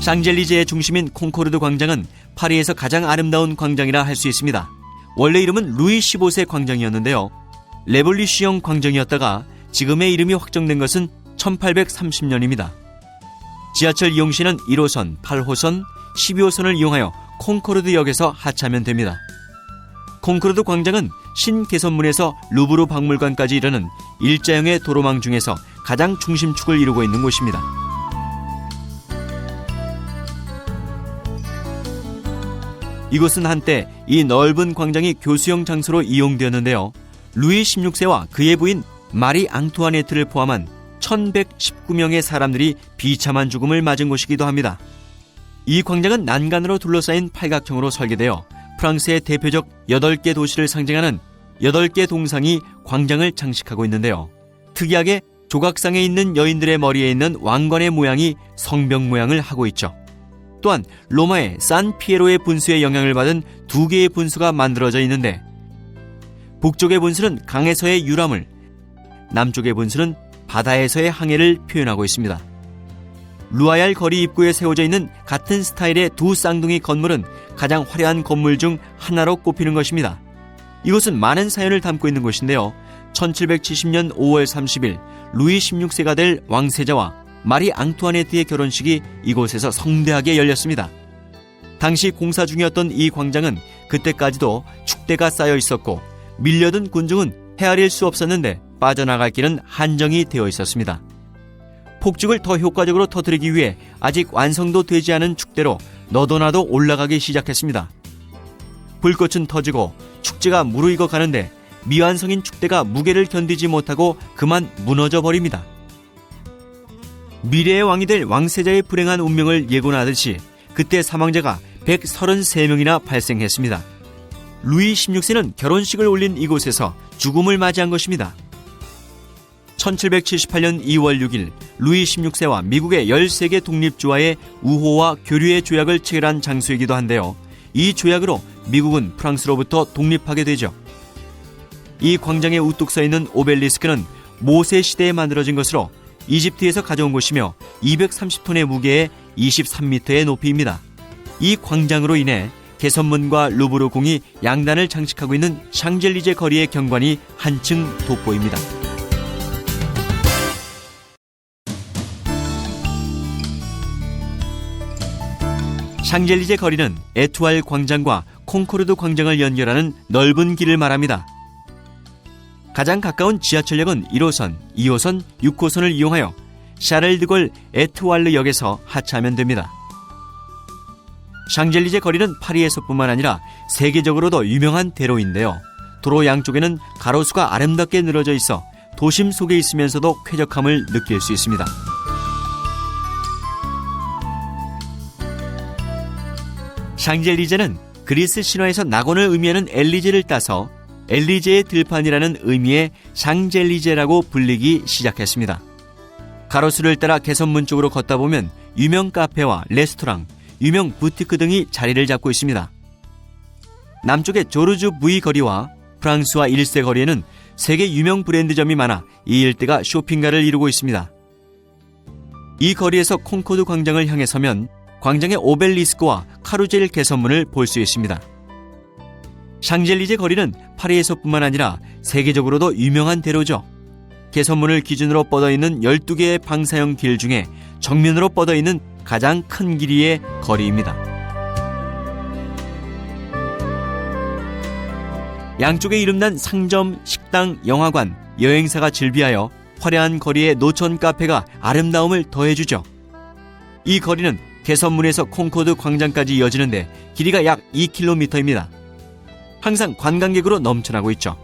샹젤리제의 중심인 콩코르드 광장은 파리에서 가장 아름다운 광장이라 할 수 있습니다. 원래 이름은 루이 15세 광장이었는데요. 레볼루시옹 광장이었다가 지금의 이름이 확정된 것은 1830년입니다. 지하철 이용 시는 1호선, 8호선, 12호선을 이용하여 콩코르드역에서 하차하면 됩니다. 콩코르드 광장은 신개선문에서 루브르 박물관까지 이르는 일자형의 도로망 중에서 가장 중심축을 이루고 있는 곳입니다. 이곳은 한때 이 넓은 광장이 교수형 장소로 이용되었는데요. 루이 16세와 그의 부인 마리 앙투아네트를 포함한 1119명의 사람들이 비참한 죽음을 맞은 곳이기도 합니다. 이 광장은 난간으로 둘러싸인 팔각형으로 설계되어 프랑스의 대표적 8개 도시를 상징하는 8개 동상이 광장을 장식하고 있는데요. 특이하게 조각상에 있는 여인들의 머리에 있는 왕관의 모양이 성병 모양을 하고 있죠. 또한 로마의 산 피에로의 분수에 영향을 받은 2개의 분수가 만들어져 있는데 북쪽의 분수는 강에서의 유람을, 남쪽의 분수는 바다에서의 항해를 표현하고 있습니다. 루아얄 거리 입구에 세워져 있는 같은 스타일의 두 쌍둥이 건물은 가장 화려한 건물 중 하나로 꼽히는 것입니다. 이곳은 많은 사연을 담고 있는 곳인데요. 1770년 5월 30일 루이 16세가 될 왕세자와 마리 앙투아네트의 결혼식이 이곳에서 성대하게 열렸습니다. 당시 공사 중이었던 이 광장은 그때까지도 축대가 쌓여 있었고 밀려든 군중은 헤아릴 수 없었는데 빠져나갈 길은 한정이 되어 있었습니다. 폭죽을 더 효과적으로 터뜨리기 위해 아직 완성도 되지 않은 축대로 너도나도 올라가기 시작했습니다. 불꽃은 터지고 축제가 무르익어 가는데 미완성인 축대가 무게를 견디지 못하고 그만 무너져 버립니다. 미래의 왕이 될 왕세자의 불행한 운명을 예고하듯이 그때 사망자가 133명이나 발생했습니다. 루이 16세는 결혼식을 올린 이곳에서 죽음을 맞이한 것입니다. 1778년 2월 6일 루이 16세와 미국의 13개 독립주와의 우호와 교류의 조약을 체결한 장소이기도 한데요. 이 조약으로 미국은 프랑스로부터 독립하게 되죠. 이 광장에 우뚝 서 있는 오벨리스크는 모세 시대에 만들어진 것으로 이집트에서 가져온 것이며 230톤의 무게에 23m의 높이입니다. 이 광장으로 인해 개선문과 루브르 궁이 양단을 장식하고 있는 샹젤리제 거리의 경관이 한층 돋보입니다. 샹젤리제 거리는 에투알 광장과 콩코르드 광장을 연결하는 넓은 길을 말합니다. 가장 가까운 지하철역은 1호선, 2호선, 6호선을 이용하여 샤를드골 에투알르 역에서 하차하면 됩니다. 샹젤리제 거리는 파리에서뿐만 아니라 세계적으로도 유명한 대로인데요. 도로 양쪽에는 가로수가 아름답게 늘어져 있어 도심 속에 있으면서도 쾌적함을 느낄 수 있습니다. 샹젤리제는 그리스 신화에서 낙원을 의미하는 엘리제를 따서 엘리제의 들판이라는 의미의 샹젤리제라고 불리기 시작했습니다. 가로수를 따라 개선문 쪽으로 걷다 보면 유명 카페와 레스토랑, 유명 부티크 등이 자리를 잡고 있습니다. 남쪽의 조르주 부이 거리와 프랑스와 1세 거리에는 세계 유명 브랜드점이 많아 이 일대가 쇼핑가를 이루고 있습니다. 이 거리에서 콩코르드 광장을 향해 서면 광장의 오벨리스크와 카루젤 개선문을 볼 수 있습니다. 샹젤리제 거리는 파리에서뿐만 아니라 세계적으로도 유명한 대로죠. 개선문을 기준으로 뻗어있는 12개의 방사형 길 중에 정면으로 뻗어있는 가장 큰 길이의 거리입니다. 양쪽에 이름난 상점, 식당, 영화관, 여행사가 즐비하여 화려한 거리의 노천 카페가 아름다움을 더해주죠. 이 거리는 개선문에서 콩코르드 광장까지 이어지는데 길이가 약 2km입니다. 항상 관광객으로 넘쳐나고 있죠.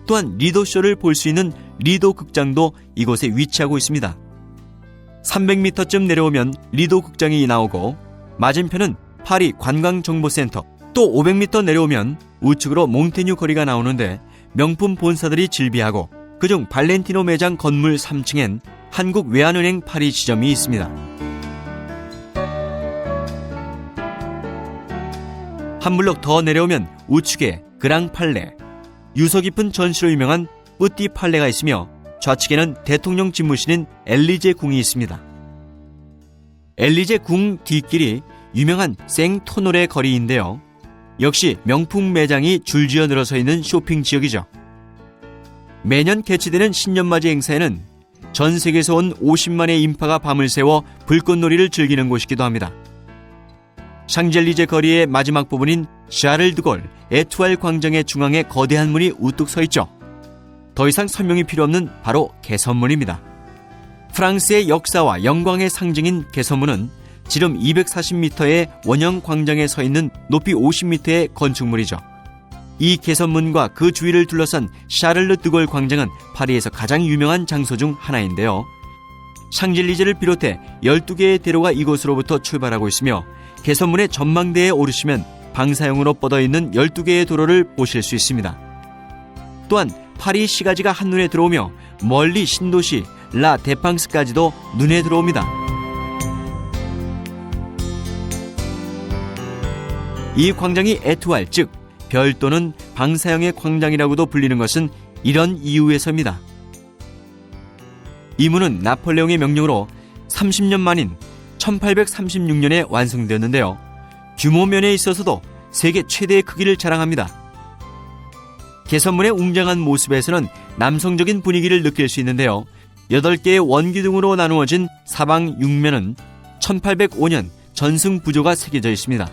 또한 리도쇼를 볼 수 있는 리도 극장도 이곳에 위치하고 있습니다. 300m쯤 내려오면 리도 극장이 나오고 맞은편은 파리 관광정보센터, 또 500m 내려오면 우측으로 몽테뉴 거리가 나오는데 명품 본사들이 즐비하고 그중 발렌티노 매장 건물 3층엔 한국외환은행 파리 지점이 있습니다. 한 블록 더 내려오면 우측에 그랑팔레, 유서 깊은 전시로 유명한 뿌띠 팔레가 있으며 좌측에는 대통령 집무실인 엘리제 궁이 있습니다. 엘리제 궁 뒷길이 유명한 생토노레 거리인데요. 역시 명품 매장이 줄지어 늘어서 있는 쇼핑 지역이죠. 매년 개최되는 신년맞이 행사에는 전 세계에서 온 50만의 인파가 밤을 새워 불꽃놀이를 즐기는 곳이기도 합니다. 샹젤리제 거리의 마지막 부분인 샤를 드골 에투알 광장의 중앙에 거대한 문이 우뚝 서 있죠. 더 이상 설명이 필요 없는 바로 개선문입니다. 프랑스의 역사와 영광의 상징인 개선문은 지름 240m의 원형 광장에 서 있는 높이 50m의 건축물이죠. 이 개선문과 그 주위를 둘러싼 샤를르 드골 광장은 파리에서 가장 유명한 장소 중 하나인데요. 샹젤리제를 비롯해 12개의 대로가 이곳으로부터 출발하고 있으며 개선문의 전망대에 오르시면 방사형으로 뻗어있는 12개의 도로를 보실 수 있습니다. 또한 파리 시가지가 한눈에 들어오며 멀리 신도시 라 데팡스까지도 눈에 들어옵니다. 이 광장이 에투알, 즉 별 또는 방사형의 광장이라고도 불리는 것은 이런 이유에서입니다. 이 문은 나폴레옹의 명령으로 30년 만인 1836년에 완성되었는데요. 규모면에 있어서도 세계 최대의 크기를 자랑합니다. 개선문의 웅장한 모습에서는 남성적인 분위기를 느낄 수 있는데요. 8개의 원기둥으로 나누어진 사방 6면은 1805년 전승 부조가 새겨져 있습니다.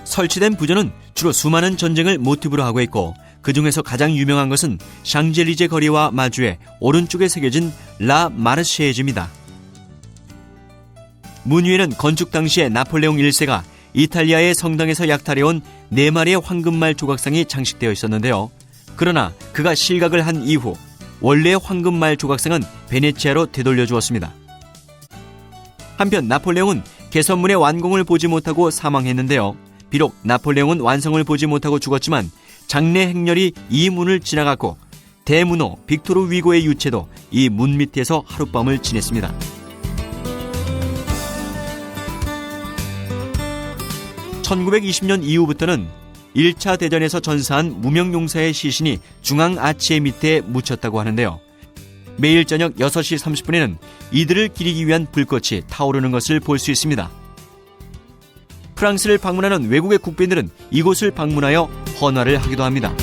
설치된 부조는 주로 수많은 전쟁을 모티브로 하고 있고 그 중에서 가장 유명한 것은 샹젤리제 거리와 마주에 오른쪽에 새겨진 라 마르쉐즈입니다. 문 위에는 건축 당시에 나폴레옹 1세가 이탈리아의 성당에서 약탈해온 4마리의 황금말 조각상이 장식되어 있었는데요. 그러나 그가 실각을 한 이후 원래의 황금말 조각상은 베네치아로 되돌려 주었습니다. 한편 나폴레옹은 개선문의 완공을 보지 못하고 사망했는데요. 비록 나폴레옹은 완성을 보지 못하고 죽었지만 장례 행렬이 이 문을 지나갔고 대문호 빅토르 위고의 유체도 이 문 밑에서 하룻밤을 지냈습니다. (1920년) 이후부터는 1차 대전에서 전사한 무명용사의 시신이 중앙 아치의 밑에 묻혔다고 하는데요. 매일 저녁 6시 30분에는 이들을 기리기 위한 불꽃이 타오르는 것을 볼 수 있습니다. 프랑스를 방문하는 외국의 국빈들은 이곳을 방문하여 헌화를 하기도 합니다.